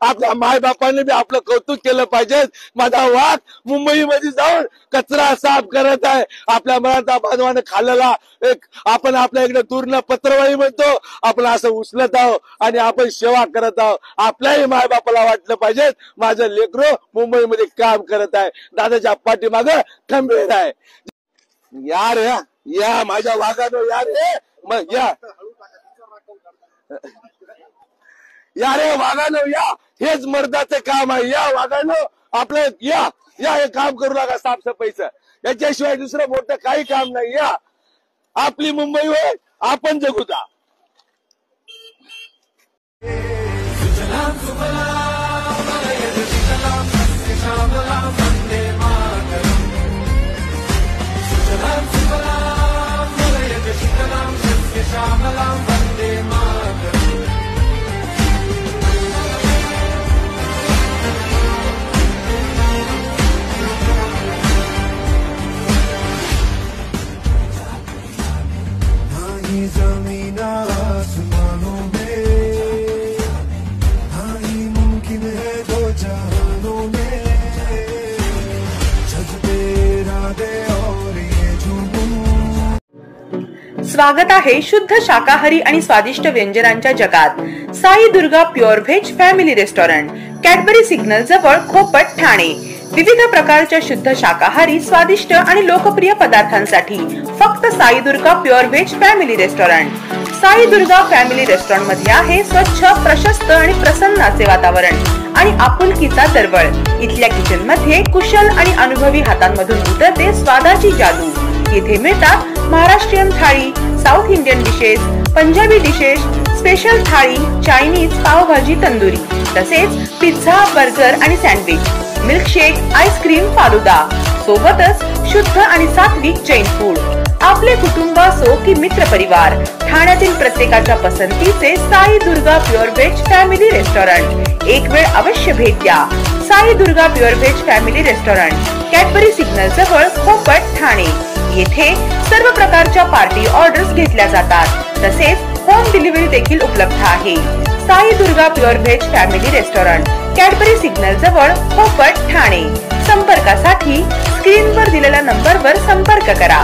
आपल्या माय बापांनी बी आपलं कौतुक केलं पाहिजे। माझा वाघ मुंबईमध्ये जाऊन कचरा साफ करत आहे। आपल्या मराठा बांधवाने खाल्लेला एक आपण आपल्या इकडे दूरनं पत्रवाळी म्हणतो, आपण असं उचलत आहोत आणि आपण सेवा करत आहोत। आपल्याही माय बापाला वाटलं पाहिजे माझं लेकरू मुंबईमध्ये काम करत आहे, दादाच्या पाठीमागे खंबीर आहे। यार या माझ्या वाघानो यार मग या रे वाघानो या, हेच मर्दाचं काम आहे। या वाघानो आपलं या हे काम करू नका साफसफाईचं, याच्याशिवाय दुसरं मोठं काही काम नाही। या आपली मुंबई होय, आपण जगू द्या। ज़मीन आसमानों में हाँ ही मुमकिन है दो जहानों में, जज्बे इरादे और ये जुनून। स्वागत आहे शुद्ध शाकाहारी आणि स्वादिष्ट व्यंजनांच्या जगात Sai Durga pure veg family restaurant, Cadbury signal जवळ, खोपट, ठाणे। विविध प्रकारच्या शुद्ध शाकाहारी स्वादिष्ट आणि लोकप्रिय पदार्थांसाठी फक्त Sai Durga pure veg family restaurant. Sai Durga family restaurant मध्ये आहे स्वच्छ, प्रशस्त आणि प्रसन्न असे वातावरण आणि आपुलकीचा दरवळ। इथल्या किचन मध्ये कुशल आणि अनुभवी हातांमधून उतरते स्वादाची जादू। येथे मिळतात महाराष्ट्रीयन थाळी, south Indian dishes, Punjabi dishes, special थाळी, चायनीज, पावभाजी, तंदुरी, तसेच पिझ्झा, बर्गर आणि सँडविच, मिल्कशेक, आईस्क्रीम, फालुदा, सोबतच शुद्ध आणि सात्विक जैन फूड। आपले कुटुंब असो की मित्र परिवार, ठाण्यातील प्रत्येकाच्या पसंतीचे Sai Durga pure veg family restaurant. एक वेळ अवश्य भेट द्या। Sai Durga pure veg family restaurant, Cadbury signal जवळ, खोपट, ठाणे। येथे सर्व प्रकारच्या पार्टी ऑर्डर्स घेतल्या जातात, तसेच होम डिलिव्हरी देखील उपलब्ध आहे। Sai Durga pure veg family restaurant, Cadbury signal जवळ, खोपट, ठाणे। संपर्कासाठी स्क्रीनवर दिलेल्या नंबरवर संपर्क करा।